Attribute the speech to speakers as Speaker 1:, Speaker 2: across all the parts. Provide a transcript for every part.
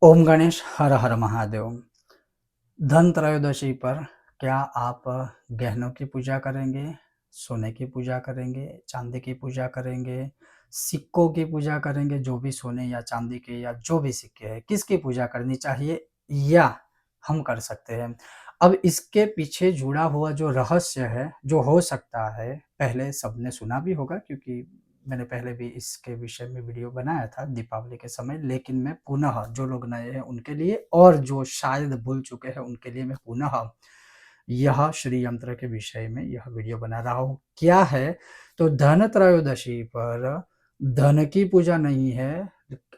Speaker 1: ओम गणेश हर हर महादेव। धन त्रयोदशी पर क्या आप गहनों की पूजा करेंगे, सोने की पूजा करेंगे, चांदी की पूजा करेंगे, सिक्कों की पूजा करेंगे, जो भी सोने या चांदी के या जो भी सिक्के हैं, किसकी पूजा करनी चाहिए या हम कर सकते हैं? अब इसके पीछे जुड़ा हुआ जो रहस्य है, जो हो सकता है, पहले सबने सुना भी होगा क्योंकि मैंने पहले भी इसके विषय में वीडियो बनाया था दीपावली के समय, लेकिन मैं पुनः जो लोग नए हैं उनके लिए और जो शायद भूल चुके हैं उनके लिए मैं पुनः यह श्री यंत्र के विषय में यह वीडियो बना रहा हूँ। क्या है? तो धन त्रयोदशी पर धन की पूजा नहीं है,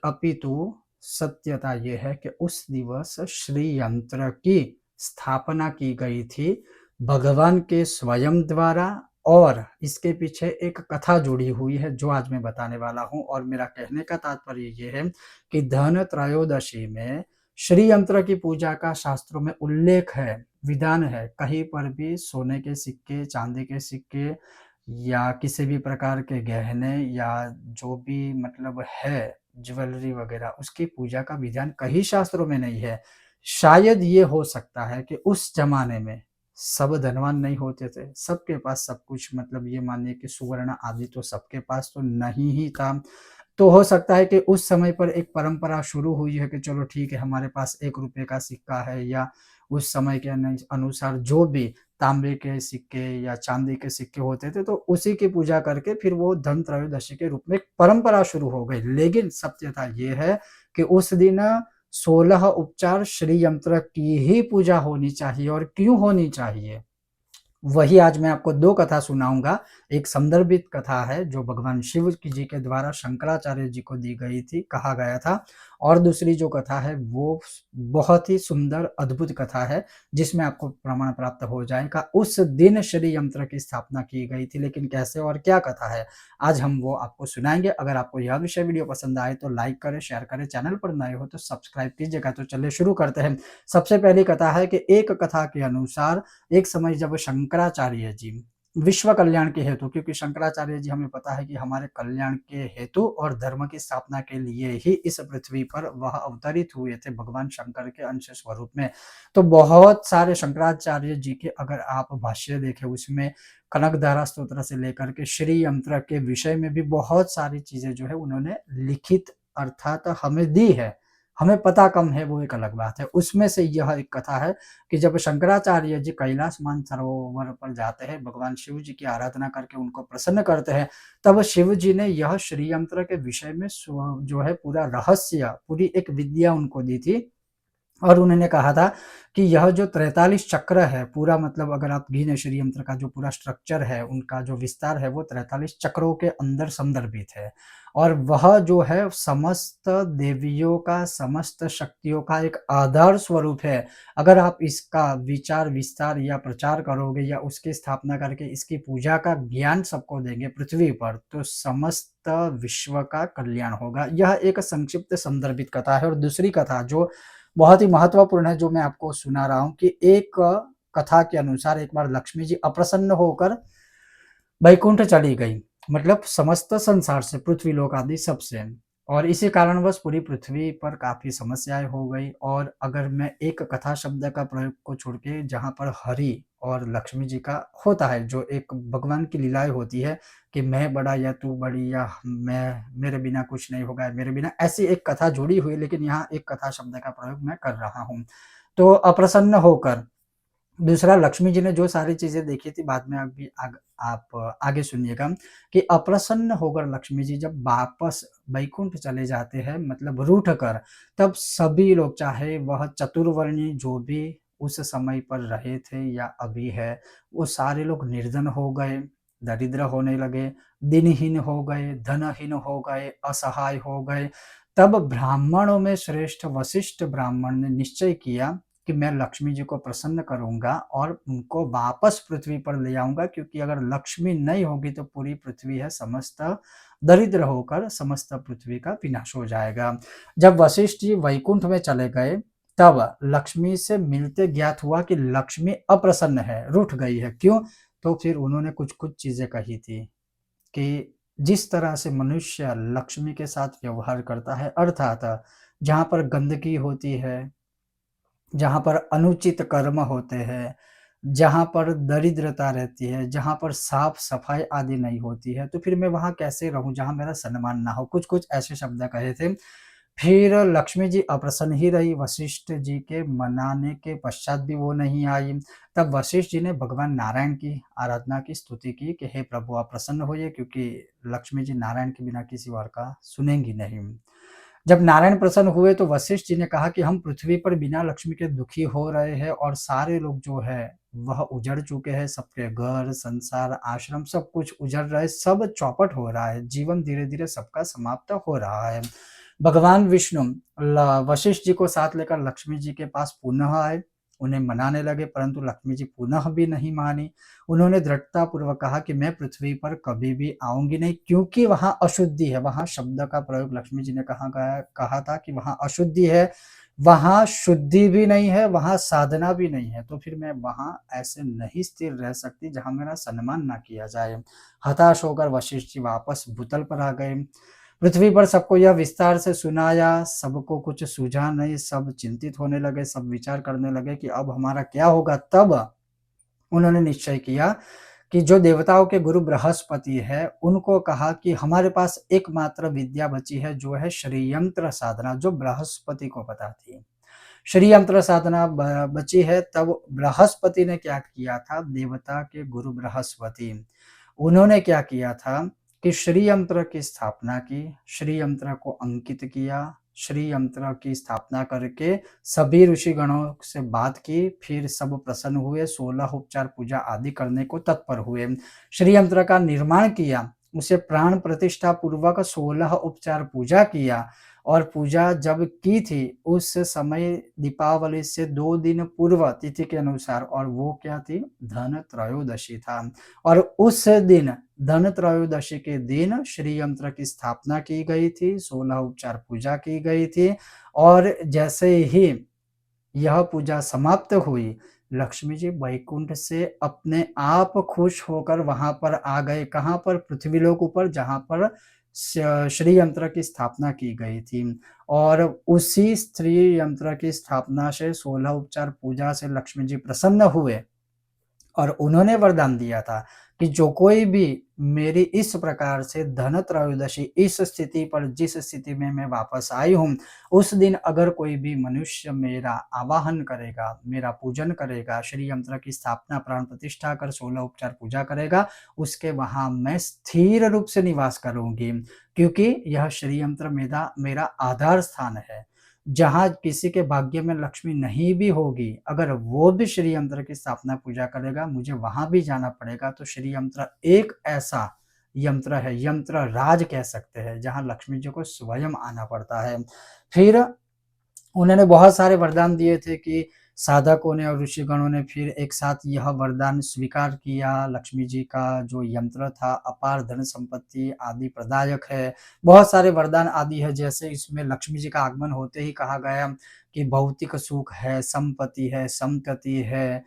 Speaker 1: अपितु सत्यता ये है कि उस दिवस श्री यंत्र की स्थापना की गई थी भगवान के स्वयं द्वारा और इसके पीछे एक कथा जुड़ी हुई है जो आज मैं बताने वाला हूँ। और मेरा कहने का तात्पर्य ये है कि धन त्रयोदशी में श्री यंत्र की पूजा का शास्त्रों में उल्लेख है, विधान है। कहीं पर भी सोने के सिक्के, चांदी के सिक्के या किसी भी प्रकार के गहने या जो भी मतलब है ज्वेलरी वगैरह, उसकी पूजा का विधान कहीं शास्त्रों में नहीं है। शायद ये हो सकता है कि उस ज़माने में सब धनवान नहीं होते थे, सबके पास सब कुछ, मतलब ये मानिए कि सुवर्ण आदि तो सबके पास तो नहीं ही था। तो हो सकता है कि उस समय पर एक परंपरा शुरू हुई है कि चलो ठीक है, हमारे पास ₹1 का सिक्का है या उस समय के अनुसार जो भी तांबे के सिक्के या चांदी के सिक्के होते थे, तो उसी की पूजा करके फिर वो धन त्रयोदशी के रूप में एक परंपरा शुरू हो गई। लेकिन सत्यता ये है कि उस दिन 16 उपचार श्री यंत्र की ही पूजा होनी चाहिए। और क्यों होनी चाहिए? वही आज मैं आपको 2 कथा सुनाऊँगा। एक संदर्भित कथा है जो भगवान शिव की जी के द्वारा शंकराचार्य जी को दी गई थी, कहा गया था। और दूसरी जो कथा है वो बहुत ही सुंदर अद्भुत कथा है, जिसमें आपको प्रमाण प्राप्त हो जाएगा। उस दिन श्री यंत्र की स्थापना की गई थी, लेकिन कैसे और क्या कथा है, आज हम वो आपको सुनाएँगे। अगर आपको यह विषय वीडियो पसंद आए तो लाइक करें, शेयर करें, चैनल पर नए हो तो सब्सक्राइब कीजिएगा। तो चलिए शुरू करते हैं। सबसे पहली कथा है कि एक कथा के अनुसार एक समय जब शंकराचार्य जी विश्व कल्याण के हेतु, क्योंकि शंकराचार्य जी हमें पता है कि हमारे कल्याण के हेतु और धर्म की स्थापना के लिए ही इस पृथ्वी पर वह अवतरित हुए थे भगवान शंकर के अंश स्वरूप में। तो बहुत सारे शंकराचार्य जी के अगर आप भाष्य देखें, उसमें कनकधारा स्तोत्र से लेकर के श्री यंत्र के विषय में भी बहुत सारी चीजें जो है उन्होंने लिखित अर्थात हमें दी है। हमें पता कम है वो एक अलग बात है। उसमें से यह एक कथा है कि जब शंकराचार्य जी कैलाश मानसरोवर पर जाते हैं, भगवान शिव जी की आराधना करके उनको प्रसन्न करते हैं, तब शिव जी ने यह श्री यंत्र के विषय में जो है पूरा रहस्य, पूरी एक विद्या उनको दी थी। और उन्होंने कहा था कि यह जो 43 चक्र है पूरा, मतलब अगर आप गिने श्री यंत्र का जो पूरा स्ट्रक्चर है, उनका जो विस्तार है वो 43 चक्रों के अंदर संदर्भित है। और वह जो है समस्त देवियों का, समस्त शक्तियों का एक आधार स्वरूप है। अगर आप इसका विचार, विस्तार या प्रचार करोगे या उसकी स्थापना करके इसकी पूजा का ज्ञान सबको देंगे पृथ्वी पर, तो समस्त विश्व का कल्याण होगा। यह एक संक्षिप्त संदर्भित कथा है। और दूसरी कथा जो बहुत ही महत्वपूर्ण है, जो मैं आपको सुना रहा हूँ कि एक कथा के अनुसार एक बार लक्ष्मी जी अप्रसन्न होकर वैकुंठ चली गई, मतलब समस्त संसार से, पृथ्वी लोक आदि सबसे। और इसी कारणवश पूरी पृथ्वी पर काफ़ी समस्याएँ हो गई। और अगर मैं एक कथा शब्द का प्रयोग को छोड़ के, जहाँ पर हरि और लक्ष्मी जी का होता है, जो एक भगवान की लीलाएँ होती है कि मैं बड़ा या तू बड़ी, या मैं, मेरे बिना कुछ नहीं होगा, मेरे बिना, ऐसी एक कथा जुड़ी हुई है, लेकिन यहाँ एक कथा शब्द का प्रयोग मैं कर रहा हूँ। तो अप्रसन्न होकर, दूसरा लक्ष्मी जी ने जो सारी चीज़ें देखी थी, बाद में अभी आप आगे सुनिएगा कि अप्रसन्न होकर लक्ष्मी जी जब वापस वैकुंठ चले जाते हैं, मतलब रूठ कर, तब सभी लोग, चाहे वह चतुर्वर्णी जो भी उस समय पर रहे थे या अभी है, वो सारे लोग निर्धन हो गए, दरिद्र होने लगे, दिनहीन हो गए, धनहीन हो गए, असहाय हो गए। तब ब्राह्मणों में श्रेष्ठ वशिष्ठ ब्राह्मण ने निश्चय किया कि मैं लक्ष्मी जी को प्रसन्न करूँगा और उनको वापस पृथ्वी पर ले आऊँगा, क्योंकि अगर लक्ष्मी नहीं होगी तो पूरी पृथ्वी है समस्त दरिद्र होकर समस्त पृथ्वी का विनाश हो जाएगा। जब वशिष्ठ जी वैकुंठ में चले गए, तब लक्ष्मी से मिलते ज्ञात हुआ कि लक्ष्मी अप्रसन्न है, रूठ गई है। क्यों? तो फिर उन्होंने कुछ-कुछ चीज़ें कही थी कि जिस तरह से मनुष्य लक्ष्मी के साथ व्यवहार करता है, अर्थात जहाँ पर गंदगी होती है, जहाँ पर अनुचित कर्म होते हैं, जहाँ पर दरिद्रता रहती है, जहाँ पर साफ-सफाई आदि नहीं होती है, तो फिर मैं वहाँ कैसे रहूँ जहाँ मेरा सम्मान ना हो? कुछ-कुछ ऐसे शब्द कहे थे। फिर लक्ष्मी जी अप्रसन्न ही रही, वशिष्ठ जी के मनाने के पश्चात भी वो नहीं आई। तब वशिष्ठ जी ने भगवान नारायण की आराधना की, स्तुति की कि हे प्रभु आप प्रसन्न होइए, क्योंकि लक्ष्मी जी नारायण के बिना किसी और का सुनेंगी नहीं। जब नारायण प्रसन्न हुए तो वशिष्ठ जी ने कहा कि हम पृथ्वी पर बिना लक्ष्मी के दुखी हो रहे हैं और सारे लोग जो है वह उजड़ चुके हैं, सबके घर, संसार, आश्रम सब कुछ उजड़ रहा है, सब चौपट हो रहा है, जीवन धीरे-धीरे सबका समाप्त हो रहा है। भगवान विष्णु वशिष्ठ जी को साथ लेकर लक्ष्मी जी के पास पुनः आए, उन्हें मनाने लगे, परंतु लक्ष्मी जी पुनः भी नहीं मानी। उन्होंने दृढ़तापूर्वक कहा कि मैं पृथ्वी पर कभी भी आऊँगी नहीं, क्योंकि वहाँ अशुद्धि है, वहाँ शब्द का प्रयोग लक्ष्मी जी ने कहा था कि वहाँ अशुद्धि है, वहाँ शुद्धि भी नहीं है, वहाँ साधना भी नहीं है, तो फिर मैं वहाँ ऐसे नहीं स्थिर रह सकती जहाँ मेरा सम्मान ना किया जाए। हताश होकर वशिष्ठ जी वापस भूतल पर आ गए। पृथ्वी पर सबको यह विस्तार से सुनाया, सबको कुछ सूझा नहीं, सब चिंतित होने लगे, सब विचार करने लगे कि अब हमारा क्या होगा? तब उन्होंने निश्चय किया कि जो देवताओं के गुरु बृहस्पति है, उनको कहा कि हमारे पास एकमात्र विद्या बची है, जो है श्रीयंत्र साधना, जो बृहस्पति को पता थी। श्रीयंत्र साधना बची है, तब बृहस्पति ने क्या किया था, देवता के गुरु बृहस्पति, उन्होंने क्या किया था कि श्रीयंत्र की स्थापना की, श्रीयंत्र को अंकित किया, श्रीयंत्र की स्थापना करके सभी ऋषिगणों से बात की, फिर सब प्रसन्न हुए, 16 उपचार पूजा आदि करने को तत्पर हुए। श्रीयंत्र का निर्माण किया, उसे प्राण प्रतिष्ठा पूर्वक 16 उपचार पूजा किया और पूजा जब की थी, उस समय दीपावली से 2 दिन पूर्व तिथि के अनुसार, और वो क्या थी? धन त्रयोदशी था। और उस दिन धन त्रयोदशी के दिन श्री यंत्र की स्थापना की गई थी, 16 उपचार पूजा की गई थी और जैसे ही यह पूजा समाप्त हुई, लक्ष्मी जी वैकुंठ से अपने आप खुश होकर वहाँ पर आ गए। कहाँ पर? पृथ्वीलोक ऊपर, जहाँ पर श्री यंत्र की स्थापना की गई थी और उसी श्री यंत्र की स्थापना से 16 उपचार पूजा से लक्ष्मी जी प्रसन्न हुए। और उन्होंने वरदान दिया था कि जो कोई भी मेरी इस प्रकार से धन त्रयोदशी इस स्थिति पर, जिस स्थिति में मैं वापस आई हूँ, उस दिन अगर कोई भी मनुष्य मेरा आवाहन करेगा, मेरा पूजन करेगा, श्री यंत्र की स्थापना प्राण प्रतिष्ठा कर 16 उपचार पूजा करेगा, उसके वहाँ मैं स्थिर रूप से निवास करूँगी। क्योंकि यह श्री यंत्र मेरा मेरा आधार स्थान है। जहाँ किसी के भाग्य में लक्ष्मी नहीं भी होगी, अगर वो भी श्री यंत्र की स्थापना पूजा करेगा, मुझे वहाँ भी जाना पड़ेगा। तो श्री यंत्र एक ऐसा यंत्र है, यंत्र राज कह सकते हैं, जहाँ लक्ष्मी जी को स्वयं आना पड़ता है। फिर उन्होंने बहुत सारे वरदान दिए थे कि साधकों ने और ऋषिगणों ने फिर एक साथ यह वरदान स्वीकार किया। लक्ष्मी जी का जो यंत्र था अपार धन संपत्ति आदि प्रदायक है। बहुत सारे वरदान आदि है, जैसे इसमें लक्ष्मी जी का आगमन होते ही कहा गया कि भौतिक सुख है, संपत्ति है, संतति है,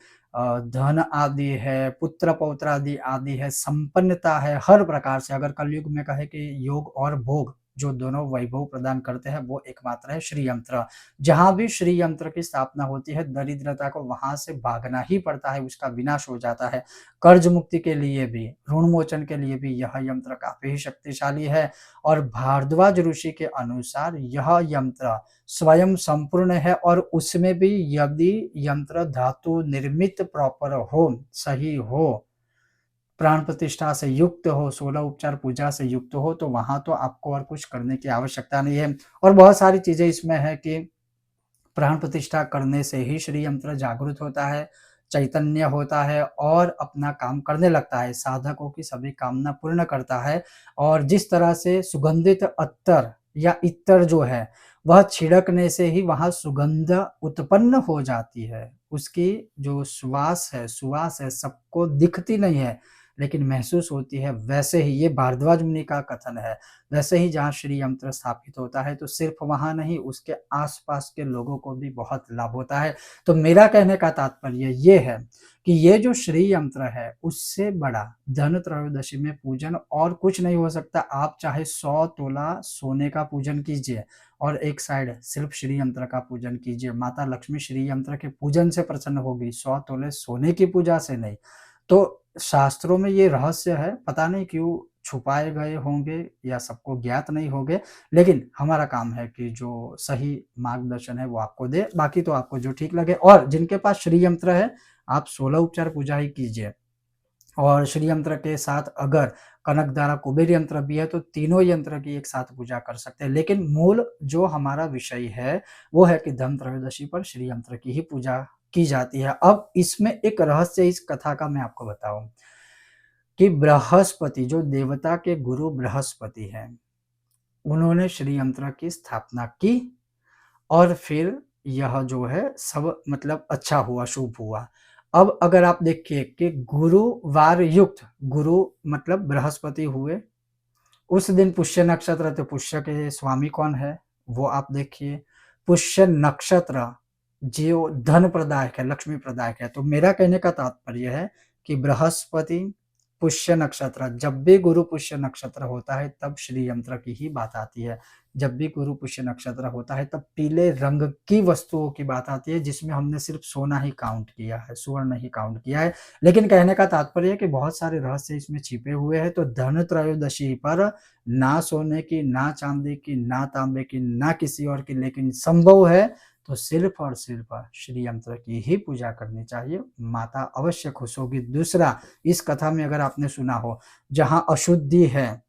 Speaker 1: धन आदि है, पुत्र पौत्र आदि आदि है, संपन्नता है, हर प्रकार से। अगर कलयुग में कहे कि योग और भोग जो दोनों वैभव प्रदान करते हैं, वो एकमात्र है श्री यंत्र। जहाँ भी श्री यंत्र की स्थापना होती है, दरिद्रता को वहाँ से भागना ही पड़ता है, उसका विनाश हो जाता है। कर्ज मुक्ति के लिए भी, ऋण मोचन के लिए भी यह यंत्र काफ़ी शक्तिशाली है और भारद्वाज ऋषि के अनुसार यह यंत्र स्वयं संपूर्ण है और उसमें भी यदि यंत्र धातु निर्मित प्रॉपर हो, सही हो, प्राण प्रतिष्ठा से युक्त हो, 16 उपचार पूजा से युक्त हो, तो वहाँ तो आपको और कुछ करने की आवश्यकता नहीं है। और बहुत सारी चीज़ें इसमें है कि प्राण प्रतिष्ठा करने से ही श्री यंत्र जागृत होता है, चैतन्य होता है और अपना काम करने लगता है, साधकों की सभी कामना पूर्ण करता है और जिस तरह से सुगंधित अत्तर या इत्तर जो है, वह छिड़कने से ही वहाँ सुगंध उत्पन्न हो जाती है। उसकी जो सुवास है, सबको दिखती नहीं है, लेकिन महसूस होती है। वैसे ही ये भारद्वाज मुनि का कथन है, वैसे ही जहाँ श्री यंत्र स्थापित होता है तो सिर्फ़ वहाँ नहीं, उसके आस-पास के लोगों को भी बहुत लाभ होता है। तो मेरा कहने का तात्पर्य ये है कि ये जो श्री यंत्र है, उससे बड़ा धन त्रयोदशी में पूजन और कुछ नहीं हो सकता। आप चाहे 100 तोला सोने का पूजन कीजिए और एक साइड सिर्फ़ श्री यंत्र का पूजन कीजिए। माता लक्ष्मी श्री यंत्र के पूजन से प्रसन्न होगी, 100 तोले सोने की पूजा से नहीं। तो शास्त्रों में ये रहस्य है, पता नहीं क्यों छुपाए गए होंगे या सबको ज्ञात नहीं होंगे, लेकिन हमारा काम है कि जो सही मार्गदर्शन है वो आपको दें, बाकी तो आपको जो ठीक लगे। और जिनके पास श्री यंत्र है, आप 16 उपचार पूजा ही कीजिए। और श्री यंत्र के साथ अगर कनकधारा कुबेर यंत्र भी है तो तीनों यंत्र की एक साथ पूजा कर सकते हैं। लेकिन मूल जो हमारा विषय है, वो है कि धन त्रयोदशी पर श्री यंत्र की ही पूजा की जाती है। अब इसमें एक रहस्य इस कथा का मैं आपको बताऊँ कि बृहस्पति जो देवता के गुरु बृहस्पति हैं, उन्होंने श्री यंत्र की स्थापना की और फिर यह जो है सब मतलब अच्छा हुआ, शुभ हुआ। अब अगर आप देखिए कि गुरुवार युक्त, गुरु मतलब बृहस्पति हुए, उस दिन पुष्य नक्षत्र तो पुष्य के स्वामी कौन है? वो आप देखिए। पुष्य नक्षत्र जो धन प्रदायक है, लक्ष्मी प्रदायक है। तो मेरा कहने का तात्पर्य है कि बृहस्पति, पुष्य नक्षत्र जब भी गुरु पुष्य नक्षत्र होता है तब श्री यंत्र की ही बात आती है। जब भी गुरु पुष्य नक्षत्र होता है तब पीले रंग की वस्तुओं की बात आती है जिसमें हमने सिर्फ़ सोना ही काउंट किया है, स्वर्ण नहीं काउंट किया है। लेकिन कहने का तात्पर्य है कि बहुत सारे रहस्य इसमें छिपे हुए हैं। तो धन त्रयोदशी पर ना सोने की, ना चांदी की, ना तांबे की, ना किसी और की, लेकिन संभव है तो सिर्फ़ और सिर्फ़ श्री यंत्र की ही पूजा करनी चाहिए। माता अवश्य खुश होगी। दूसरा, इस कथा में अगर आपने सुना हो, जहाँ अशुद्धि है,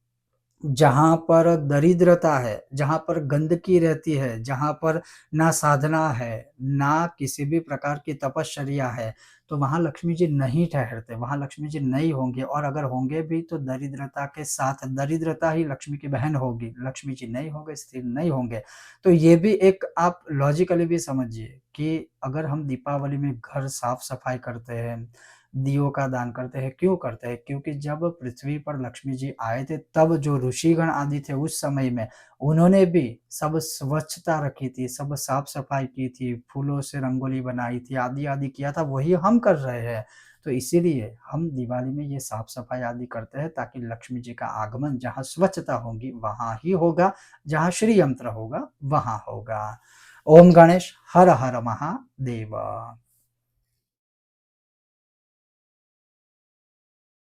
Speaker 1: जहाँ पर दरिद्रता है, जहाँ पर गंदगी रहती है, जहाँ पर ना साधना है, ना किसी भी प्रकार की तपश्चर्या है, तो वहाँ लक्ष्मी जी नहीं ठहरते, वहाँ लक्ष्मी जी नहीं होंगे। और अगर होंगे भी तो दरिद्रता के साथ, दरिद्रता ही लक्ष्मी की बहन होगी, लक्ष्मी जी नहीं होंगे, स्थिर नहीं होंगे। तो ये भी एक आप लॉजिकली भी समझिए कि अगर हम दीपावली में घर साफ-सफाई करते हैं, दियों का दान करते हैं, क्यों करते हैं? क्योंकि जब पृथ्वी पर लक्ष्मी जी आए थे तब जो ऋषिगण आदि थे उस समय में, उन्होंने भी सब स्वच्छता रखी थी, सब साफ-सफाई की थी, फूलों से रंगोली बनाई थी, आदि-आदि किया था, वही हम कर रहे हैं। तो इसीलिए हम दिवाली में ये साफ-सफाई आदि करते हैं ताकि लक्ष्मी जी का आगमन जहाँ स्वच्छता होगी वहाँ ही होगा, जहाँ श्री यंत्र होगा वहाँ होगा। ओम गणेश हर हर महादेव।